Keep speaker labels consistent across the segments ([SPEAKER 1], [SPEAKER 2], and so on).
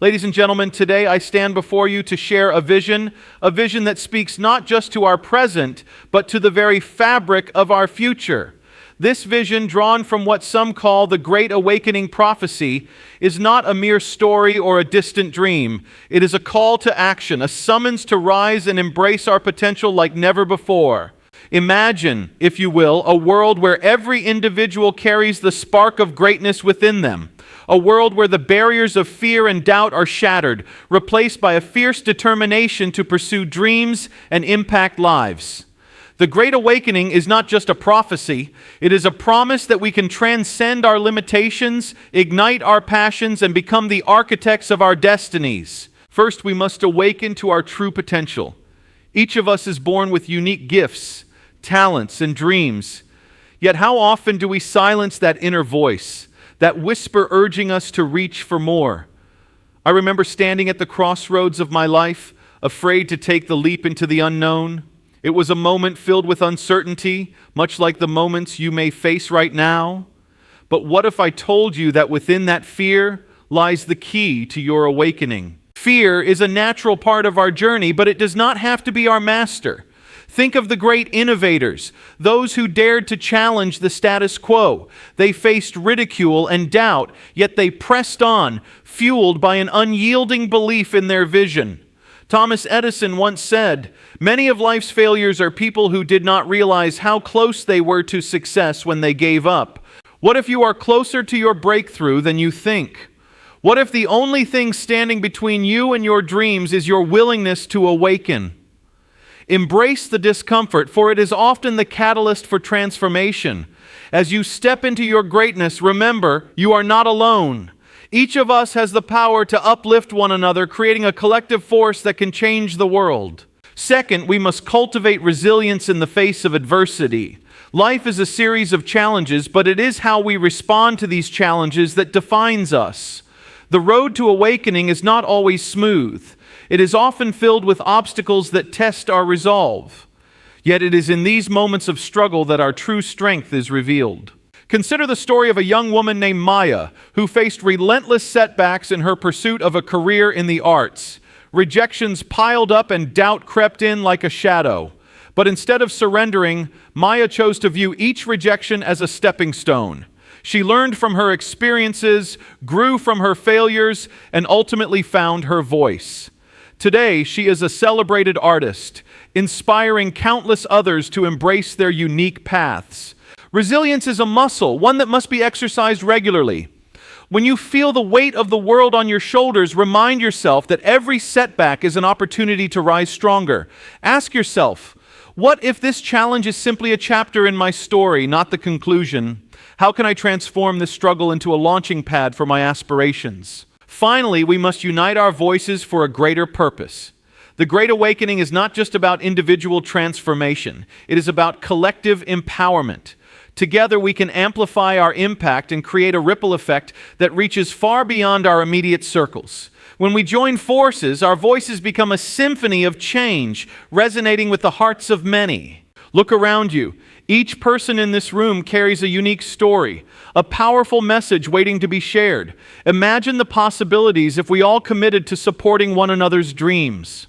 [SPEAKER 1] Ladies and gentlemen, today I stand before you to share a vision that speaks not just to our present, but to the very fabric of our future. This vision, drawn from what some call the Great Awakening prophecy, is not a mere story or a distant dream. It is a call to action, a summons to rise and embrace our potential like never before. Imagine, if you will, a world where every individual carries the spark of greatness within them. A world where the barriers of fear and doubt are shattered, replaced by a fierce determination to pursue dreams and impact lives. The Great Awakening is not just a prophecy, it is a promise that we can transcend our limitations, ignite our passions, and become the architects of our destinies. First, we must awaken to our true potential. Each of us is born with unique gifts, talents, and dreams. Yet how often do we silence that inner voice, that whisper urging us to reach for more? I remember standing at the crossroads of my life, afraid to take the leap into the unknown. It was a moment filled with uncertainty, much like the moments you may face right now. But what if I told you that within that fear lies the key to your awakening? Fear is a natural part of our journey, but it does not have to be our master. Think of the great innovators, those who dared to challenge the status quo. They faced ridicule and doubt, yet they pressed on, fueled by an unyielding belief in their vision. Thomas Edison once said, "Many of life's failures are people who did not realize how close they were to success when they gave up." What if you are closer to your breakthrough than you think? What if the only thing standing between you and your dreams is your willingness to awaken? Embrace the discomfort, for it is often the catalyst for transformation. As you step into your greatness, remember, you are not alone. Each of us has the power to uplift one another, creating a collective force that can change the world. Second, we must cultivate resilience in the face of adversity. Life is a series of challenges, but it is how we respond to these challenges that defines us. The road to awakening is not always smooth. It is often filled with obstacles that test our resolve. Yet it is in these moments of struggle that our true strength is revealed. Consider the story of a young woman named Maya, who faced relentless setbacks in her pursuit of a career in the arts. Rejections piled up and doubt crept in like a shadow. But instead of surrendering, Maya chose to view each rejection as a stepping stone. She learned from her experiences, grew from her failures, and ultimately found her voice. Today, she is a celebrated artist, inspiring countless others to embrace their unique paths. Resilience is a muscle, one that must be exercised regularly. When you feel the weight of the world on your shoulders, remind yourself that every setback is an opportunity to rise stronger. Ask yourself, what if this challenge is simply a chapter in my story, not the conclusion? How can I transform this struggle into a launching pad for my aspirations? Finally, we must unite our voices for a greater purpose. The Great Awakening is not just about individual transformation. It is about collective empowerment. Together, we can amplify our impact and create a ripple effect that reaches far beyond our immediate circles. When we join forces, our voices become a symphony of change, resonating with the hearts of many. Look around you. Each person in this room carries a unique story, a powerful message waiting to be shared. Imagine the possibilities if we all committed to supporting one another's dreams.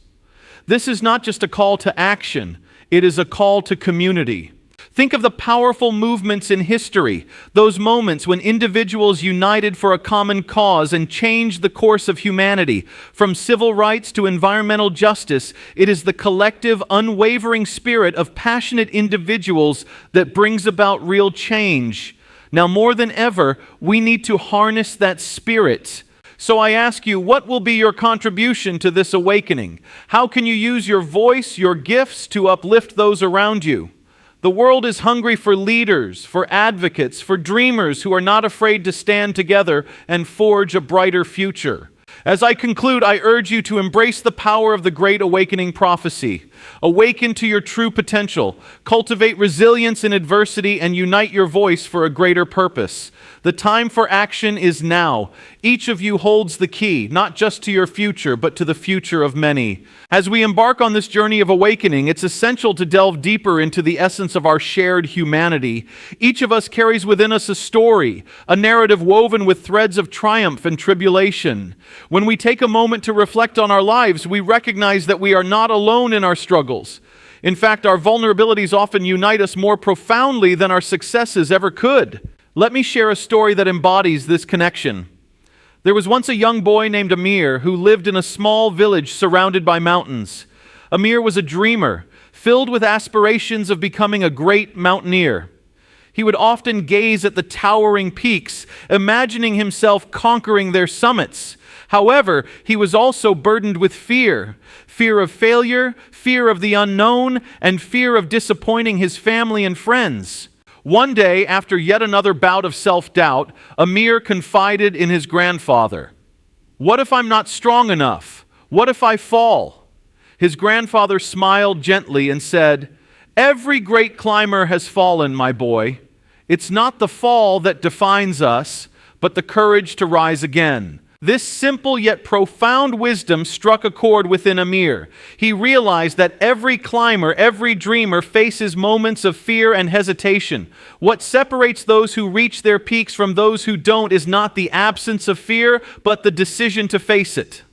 [SPEAKER 1] This is not just a call to action, it is a call to community. Think of the powerful movements in history, those moments when individuals united for a common cause and changed the course of humanity. From civil rights to environmental justice, it is the collective, unwavering spirit of passionate individuals that brings about real change. Now more than ever, we need to harness that spirit. So I ask you, what will be your contribution to this awakening? How can you use your voice, your gifts to uplift those around you? The world is hungry for leaders, for advocates, for dreamers who are not afraid to stand together and forge a brighter future. As I conclude, I urge you to embrace the power of the Great Awakening prophecy. Awaken to your true potential, cultivate resilience in adversity, and unite your voice for a greater purpose. The time for action is now. Each of you holds the key, not just to your future, but to the future of many. As we embark on this journey of awakening, it's essential to delve deeper into the essence of our shared humanity. Each of us carries within us a story, a narrative woven with threads of triumph and tribulation. When we take a moment to reflect on our lives, we recognize that we are not alone in our struggles. In fact, our vulnerabilities often unite us more profoundly than our successes ever could. Let me share a story that embodies this connection. There was once a young boy named Amir who lived in a small village surrounded by mountains. Amir was a dreamer, filled with aspirations of becoming a great mountaineer. He would often gaze at the towering peaks, imagining himself conquering their summits. However, he was also burdened with fear of failure, fear of the unknown, and fear of disappointing his family and friends. One day, after yet another bout of self-doubt, Amir confided in his grandfather. "What if I'm not strong enough? What if I fall?" His grandfather smiled gently and said, "Every great climber has fallen, my boy. It's not the fall that defines us, but the courage to rise again." This simple yet profound wisdom struck a chord within Amir. He realized that every climber, every dreamer faces moments of fear and hesitation. What separates those who reach their peaks from those who don't is not the absence of fear, but the decision to face it.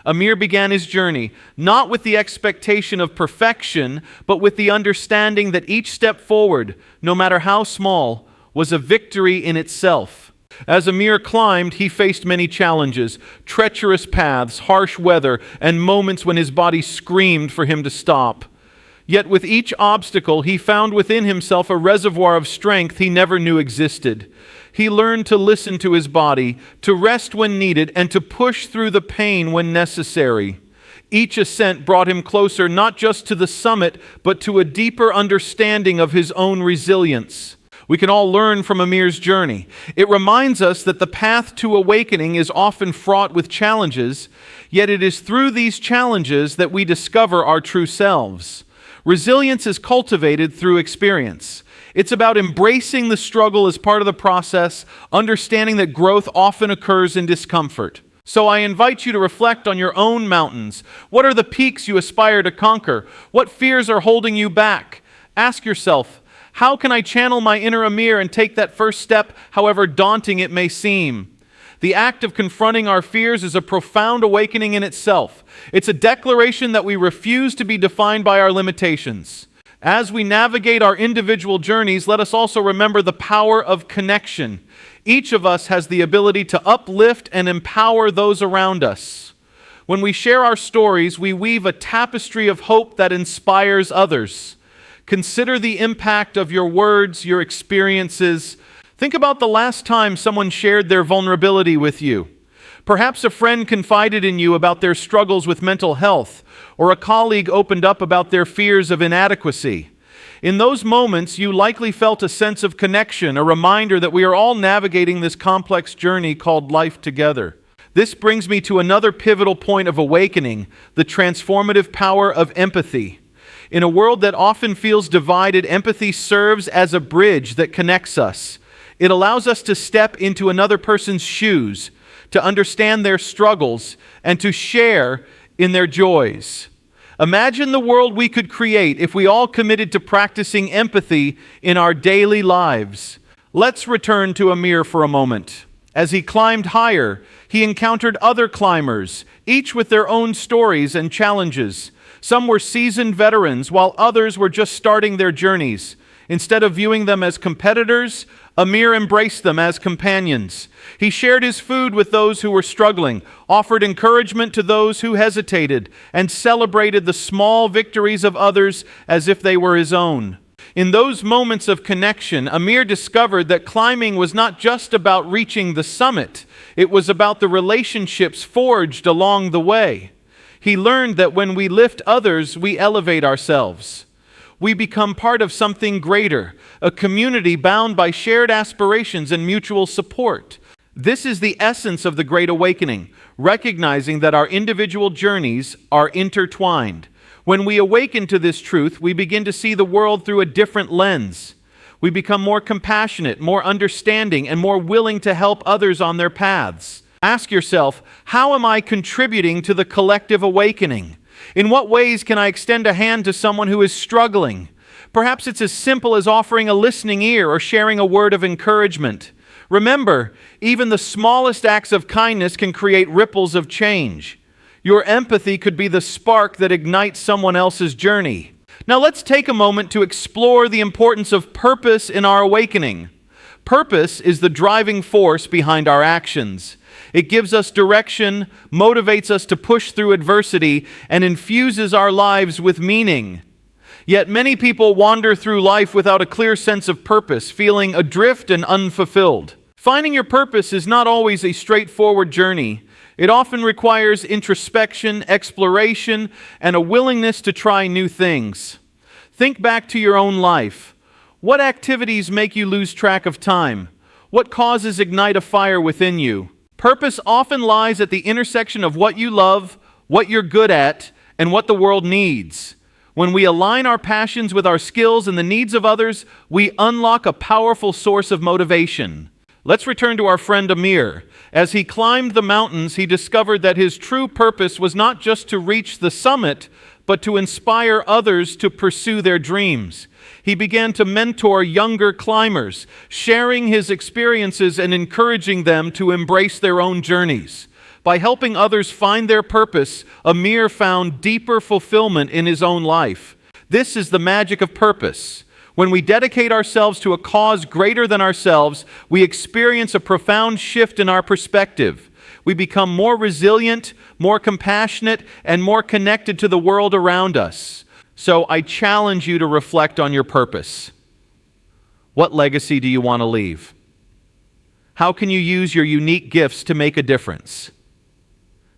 [SPEAKER 1] Amir began his journey, not with the expectation of perfection, but with the understanding that each step forward, no matter how small, was a victory in itself. As Amir climbed, he faced many challenges, treacherous paths, harsh weather, and moments when his body screamed for him to stop. Yet with each obstacle, he found within himself a reservoir of strength he never knew existed. He learned to listen to his body, to rest when needed, and to push through the pain when necessary. Each ascent brought him closer not just to the summit, but to a deeper understanding of his own resilience. We can all learn from Amir's journey. It reminds us that the path to awakening is often fraught with challenges, yet it is through these challenges that we discover our true selves. Resilience is cultivated through experience. It's about embracing the struggle as part of the process, understanding that growth often occurs in discomfort. So I invite you to reflect on your own mountains. What are the peaks you aspire to conquer? What fears are holding you back? Ask yourself, how can I channel my inner Amir and take that first step, however daunting it may seem? The act of confronting our fears is a profound awakening in itself. It's a declaration that we refuse to be defined by our limitations. As we navigate our individual journeys, let us also remember the power of connection. Each of us has the ability to uplift and empower those around us. When we share our stories, we weave a tapestry of hope that inspires others. Consider the impact of your words, your experiences. Think about the last time someone shared their vulnerability with you. Perhaps a friend confided in you about their struggles with mental health, or a colleague opened up about their fears of inadequacy. In those moments, you likely felt a sense of connection, a reminder that we are all navigating this complex journey called life together. This brings me to another pivotal point of awakening, the transformative power of empathy. In a world that often feels divided, empathy serves as a bridge that connects us. It allows us to step into another person's shoes, to understand their struggles, and to share in their joys. Imagine the world we could create if we all committed to practicing empathy in our daily lives. Let's return to Amir for a moment. As he climbed higher, he encountered other climbers, each with their own stories and challenges. Some were seasoned veterans, while others were just starting their journeys. Instead of viewing them as competitors, Amir embraced them as companions. He shared his food with those who were struggling, offered encouragement to those who hesitated, and celebrated the small victories of others as if they were his own. In those moments of connection, Amir discovered that climbing was not just about reaching the summit. It was about the relationships forged along the way. He learned that when we lift others, we elevate ourselves. We become part of something greater, a community bound by shared aspirations and mutual support. This is the essence of the Great Awakening, recognizing that our individual journeys are intertwined. When we awaken to this truth, we begin to see the world through a different lens. We become more compassionate, more understanding, and more willing to help others on their paths. Ask yourself, how am I contributing to the collective awakening? In what ways can I extend a hand to someone who is struggling? Perhaps it's as simple as offering a listening ear or sharing a word of encouragement. Remember, even the smallest acts of kindness can create ripples of change. Your empathy could be the spark that ignites someone else's journey. Now let's take a moment to explore the importance of purpose in our awakening. Purpose is the driving force behind our actions. It gives us direction, motivates us to push through adversity, and infuses our lives with meaning. Yet many people wander through life without a clear sense of purpose, feeling adrift and unfulfilled. Finding your purpose is not always a straightforward journey. It often requires introspection, exploration, and a willingness to try new things. Think back to your own life. What activities make you lose track of time? What causes ignite a fire within you? Purpose often lies at the intersection of what you love, what you're good at, and what the world needs. When we align our passions with our skills and the needs of others, we unlock a powerful source of motivation. Let's return to our friend Amir. As he climbed the mountains, he discovered that his true purpose was not just to reach the summit, but to inspire others to pursue their dreams. He began to mentor younger climbers, sharing his experiences and encouraging them to embrace their own journeys. By helping others find their purpose, Amir found deeper fulfillment in his own life. This is the magic of purpose. When we dedicate ourselves to a cause greater than ourselves, we experience a profound shift in our perspective. We become more resilient, more compassionate, and more connected to the world around us. So I challenge you to reflect on your purpose. What legacy do you want to leave? How can you use your unique gifts to make a difference?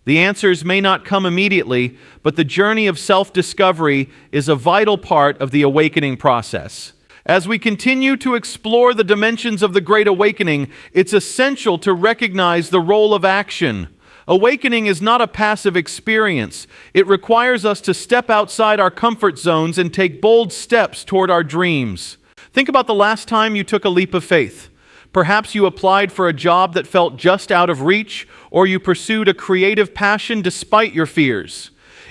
[SPEAKER 1] The answers may not come immediately, but the journey of self-discovery is a vital part of the awakening process. As we continue to explore the dimensions of the Great Awakening, it's essential to recognize the role of action. Awakening is not a passive experience. It requires us to step outside our comfort zones and take bold steps toward our dreams. Think about the last time you took a leap of faith. Perhaps you applied for a job that felt just out of reach, or you pursued a creative passion despite your fears.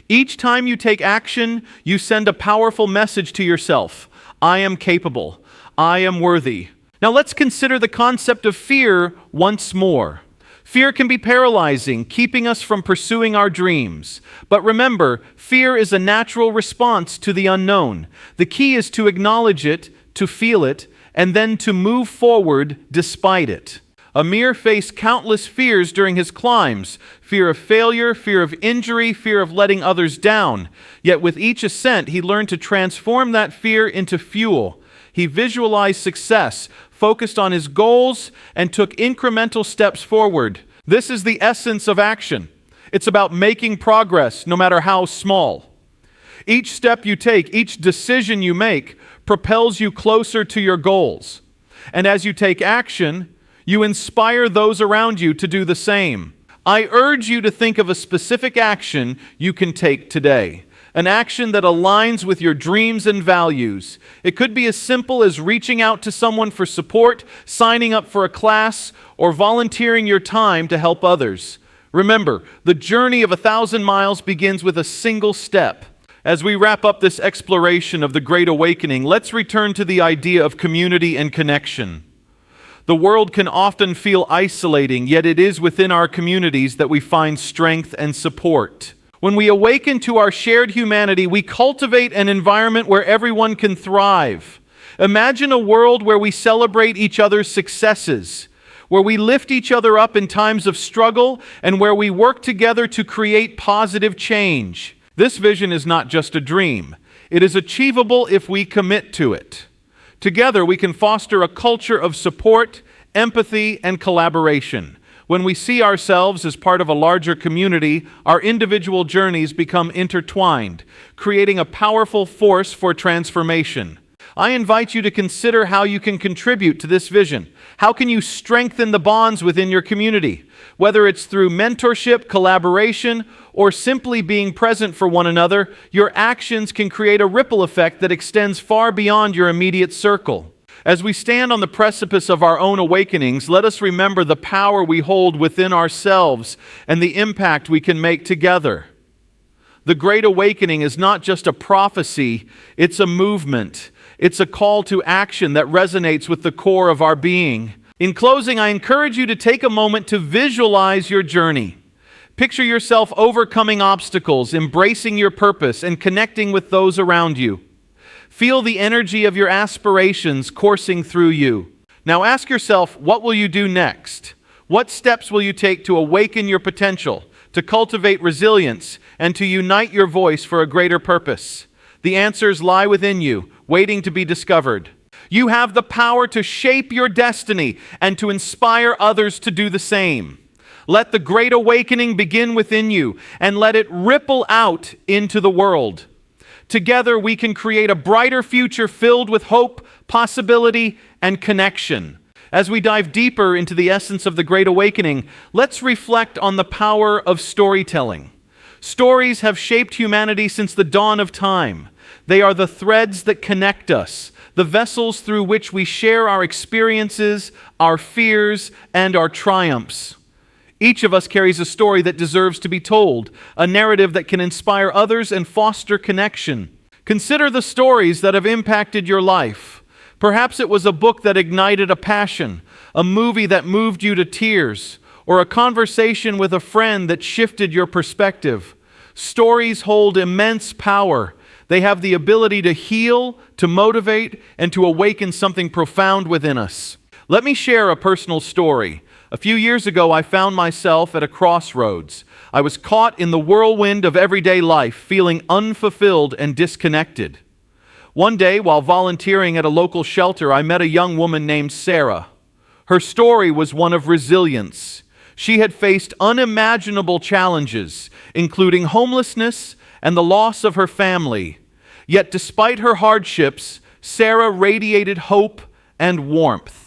[SPEAKER 1] Each time you take action, you send a powerful message to yourself. I am capable. I am worthy. Now let's consider the concept of fear once more. Fear can be paralyzing, keeping us from pursuing our dreams. But remember, fear is a natural response to the unknown. The key is to acknowledge it, to feel it, and then to move forward despite it. Amir faced countless fears during his climbs: fear of failure, fear of injury, fear of letting others down. Yet with each ascent, he learned to transform that fear into fuel. He visualized success, focused on his goals, and took incremental steps forward. This is the essence of action. It's about making progress, no matter how small. Each step you take, each decision you make, propels you closer to your goals. And as you take action, you inspire those around you to do the same. I urge you to think of a specific action you can take today. An action that aligns with your dreams and values. It could be as simple as reaching out to someone for support, signing up for a class, or volunteering your time to help others. Remember, the journey of 1,000 miles begins with a single step. As we wrap up this exploration of the Great Awakening, let's return to the idea of community and connection. The world can often feel isolating, yet it is within our communities that we find strength and support. When we awaken to our shared humanity, we cultivate an environment where everyone can thrive. Imagine a world where we celebrate each other's successes, where we lift each other up in times of struggle, and where we work together to create positive change. This vision is not just a dream. It is achievable if we commit to it. Together, we can foster a culture of support, empathy, and collaboration. When we see ourselves as part of a larger community, our individual journeys become intertwined, creating a powerful force for transformation. I invite you to consider how you can contribute to this vision. How can you strengthen the bonds within your community? Whether it's through mentorship, collaboration, or simply being present for one another, your actions can create a ripple effect that extends far beyond your immediate circle. As we stand on the precipice of our own awakenings, let us remember the power we hold within ourselves and the impact we can make together. The Great Awakening is not just a prophecy, it's a movement. It's a call to action that resonates with the core of our being. In closing, I encourage you to take a moment to visualize your journey. Picture yourself overcoming obstacles, embracing your purpose, and connecting with those around you. Feel the energy of your aspirations coursing through you. Now ask yourself, what will you do next? What steps will you take to awaken your potential, to cultivate resilience, and to unite your voice for a greater purpose? The answers lie within you, waiting to be discovered. You have the power to shape your destiny and to inspire others to do the same. Let the Great Awakening begin within you and let it ripple out into the world. Together we can create a brighter future filled with hope, possibility, and connection. As we dive deeper into the essence of the Great Awakening, let's reflect on the power of storytelling. Stories have shaped humanity since the dawn of time. They are the threads that connect us, the vessels through which we share our experiences, our fears, and our triumphs. Each of us carries a story that deserves to be told, a narrative that can inspire others and foster connection. Consider the stories that have impacted your life. Perhaps it was a book that ignited a passion, a movie that moved you to tears, or a conversation with a friend that shifted your perspective. Stories hold immense power. They have the ability to heal, to motivate, and to awaken something profound within us. Let me share a personal story. A few years ago, I found myself at a crossroads. I was caught in the whirlwind of everyday life, feeling unfulfilled and disconnected. One day, while volunteering at a local shelter, I met a young woman named Sarah. Her story was one of resilience. She had faced unimaginable challenges, including homelessness and the loss of her family. Yet despite her hardships, Sarah radiated hope and warmth.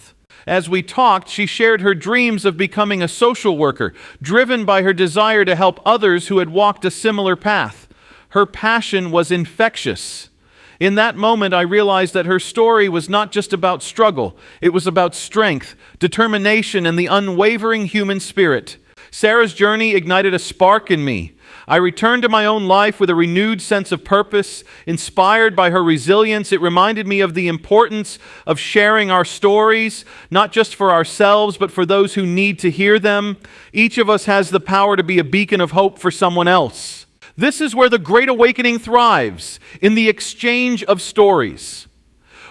[SPEAKER 1] As we talked, she shared her dreams of becoming a social worker, driven by her desire to help others who had walked a similar path. Her passion was infectious. In that moment, I realized that her story was not just about struggle. It was about strength, determination, and the unwavering human spirit. Sarah's journey ignited a spark in me. I returned to my own life with a renewed sense of purpose. Inspired by her resilience, it reminded me of the importance of sharing our stories, not just for ourselves, but for those who need to hear them. Each of us has the power to be a beacon of hope for someone else. This is where the Great Awakening thrives, in the exchange of stories.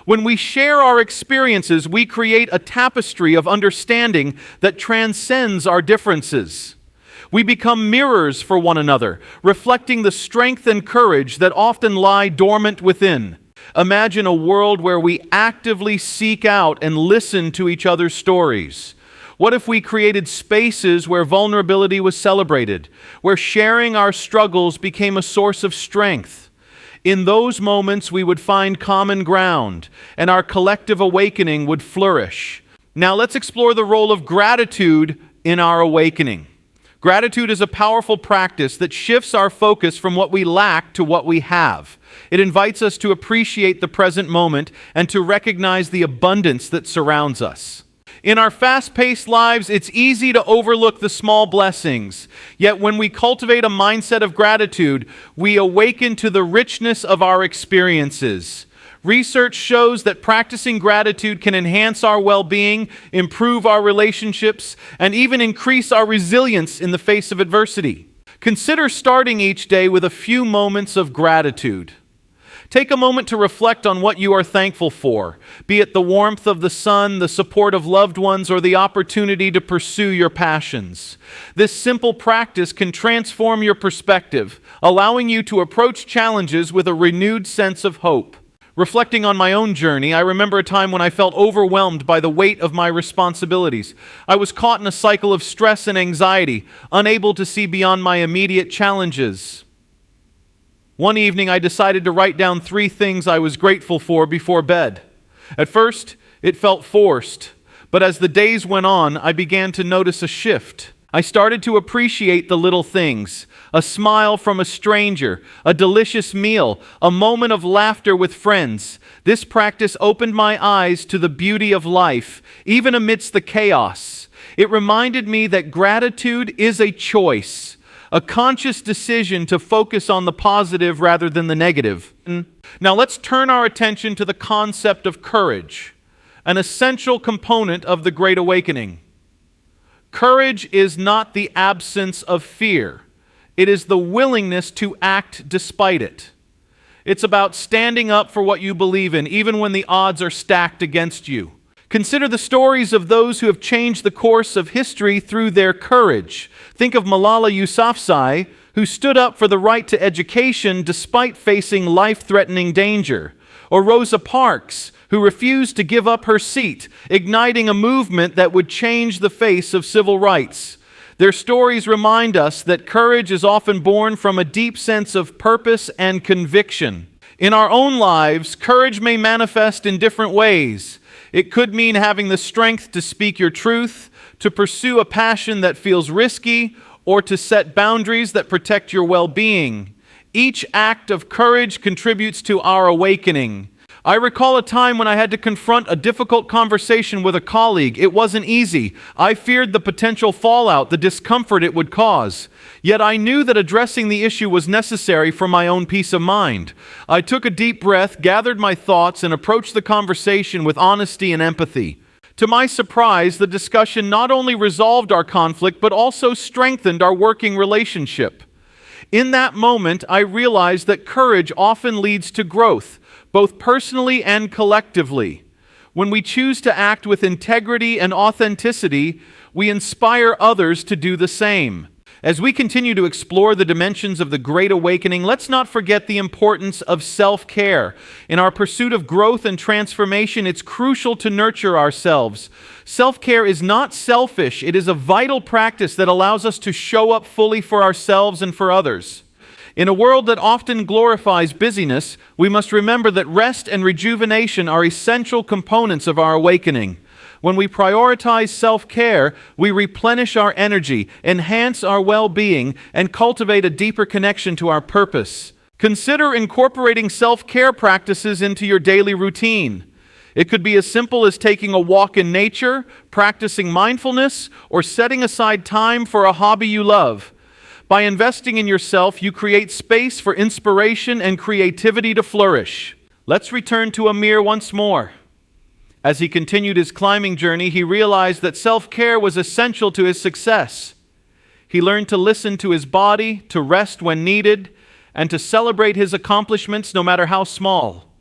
[SPEAKER 1] When we share our experiences, we create a tapestry of understanding that transcends our differences. We become mirrors for one another, reflecting the strength and courage that often lie dormant within. Imagine a world where we actively seek out and listen to each other's stories. What if we created spaces where vulnerability was celebrated, where sharing our struggles became a source of strength? In those moments, we would find common ground, and our collective awakening would flourish. Now let's explore the role of gratitude in our awakening. Gratitude is a powerful practice that shifts our focus from what we lack to what we have. It invites us to appreciate the present moment and to recognize the abundance that surrounds us. In our fast-paced lives, it's easy to overlook the small blessings. Yet when we cultivate a mindset of gratitude, we awaken to the richness of our experiences. Research shows that practicing gratitude can enhance our well-being, improve our relationships, and even increase our resilience in the face of adversity. Consider starting each day with a few moments of gratitude. Take a moment to reflect on what you are thankful for, be it the warmth of the sun, the support of loved ones, or the opportunity to pursue your passions. This simple practice can transform your perspective, allowing you to approach challenges with a renewed sense of hope. Reflecting on my own journey, I remember a time when I felt overwhelmed by the weight of my responsibilities. I was caught in a cycle of stress and anxiety, unable to see beyond my immediate challenges. One evening, I decided to write down 3 things I was grateful for before bed. At first, it felt forced, but as the days went on, I began to notice a shift. I started to appreciate the little things: a smile from a stranger, a delicious meal, a moment of laughter with friends. This practice opened my eyes to the beauty of life, even amidst the chaos. It reminded me that gratitude is a choice, a conscious decision to focus on the positive rather than the negative. Now let's turn our attention to the concept of courage, an essential component of the Great Awakening. Courage is not the absence of fear. It is the willingness to act despite it. It's about standing up for what you believe in, even when the odds are stacked against you. Consider the stories of those who have changed the course of history through their courage. Think of Malala Yousafzai, who stood up for the right to education despite facing life-threatening danger. Or Rosa Parks, who refused to give up her seat, igniting a movement that would change the face of civil rights. Their stories remind us that courage is often born from a deep sense of purpose and conviction. In our own lives, courage may manifest in different ways. It could mean having the strength to speak your truth, to pursue a passion that feels risky, or to set boundaries that protect your well-being. Each act of courage contributes to our awakening. I recall a time when I had to confront a difficult conversation with a colleague. It wasn't easy. I feared the potential fallout, the discomfort it would cause. Yet I knew that addressing the issue was necessary for my own peace of mind. I took a deep breath, gathered my thoughts, and approached the conversation with honesty and empathy. To my surprise, the discussion not only resolved our conflict, but also strengthened our working relationship. In that moment, I realized that courage often leads to growth, both personally and collectively. When we choose to act with integrity and authenticity, we inspire others to do the same. As we continue to explore the dimensions of the Great Awakening, let's not forget the importance of self-care. In our pursuit of growth and transformation, it's crucial to nurture ourselves. Self-care is not selfish. It is a vital practice that allows us to show up fully for ourselves and for others. In a world that often glorifies busyness, we must remember that rest and rejuvenation are essential components of our awakening. When we prioritize self-care, we replenish our energy, enhance our well-being, and cultivate a deeper connection to our purpose. Consider incorporating self-care practices into your daily routine. It could be as simple as taking a walk in nature, practicing mindfulness, or setting aside time for a hobby you love. By investing in yourself, you create space for inspiration and creativity to flourish. Let's return to Amir once more. As he continued his climbing journey, he realized that self-care was essential to his success. He learned to listen to his body, to rest when needed, and to celebrate his accomplishments no matter how small.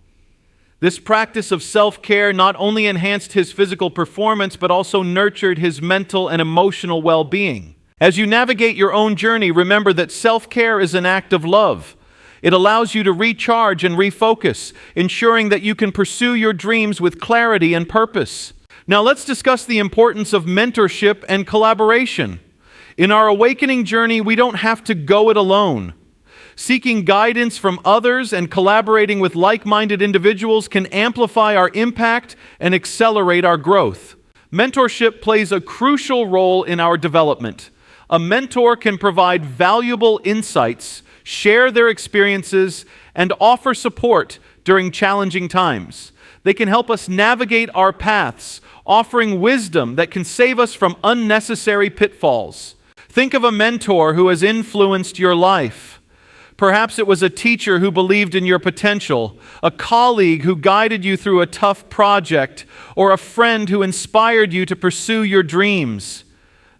[SPEAKER 1] This practice of self-care not only enhanced his physical performance, but also nurtured his mental and emotional well-being. As you navigate your own journey, remember that self-care is an act of love. It allows you to recharge and refocus, ensuring that you can pursue your dreams with clarity and purpose. Now let's discuss the importance of mentorship and collaboration. In our awakening journey, we don't have to go it alone. Seeking guidance from others and collaborating with like-minded individuals can amplify our impact and accelerate our growth. Mentorship plays a crucial role in our development. A mentor can provide valuable insights, share their experiences, and offer support during challenging times. They can help us navigate our paths, offering wisdom that can save us from unnecessary pitfalls. Think of a mentor who has influenced your life. Perhaps it was a teacher who believed in your potential, a colleague who guided you through a tough project, or a friend who inspired you to pursue your dreams.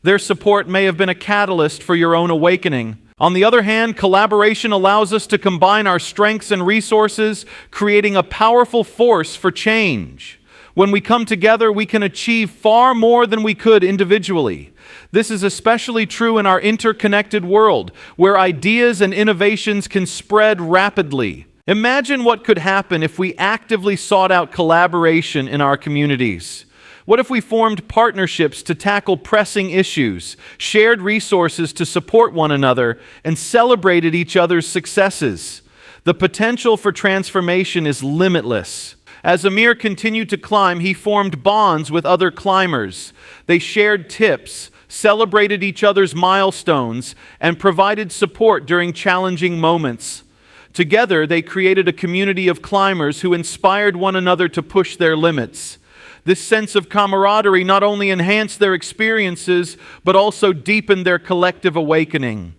[SPEAKER 1] Their support may have been a catalyst for your own awakening. On the other hand, collaboration allows us to combine our strengths and resources, creating a powerful force for change. When we come together, we can achieve far more than we could individually. This is especially true in our interconnected world, where ideas and innovations can spread rapidly. Imagine what could happen if we actively sought out collaboration in our communities. What if we formed partnerships to tackle pressing issues, shared resources to support one another, and celebrated each other's successes? The potential for transformation is limitless. As Amir continued to climb, he formed bonds with other climbers. They shared tips, celebrated each other's milestones, and provided support during challenging moments. Together, they created a community of climbers who inspired one another to push their limits. This sense of camaraderie not only enhanced their experiences, but also deepened their collective awakening.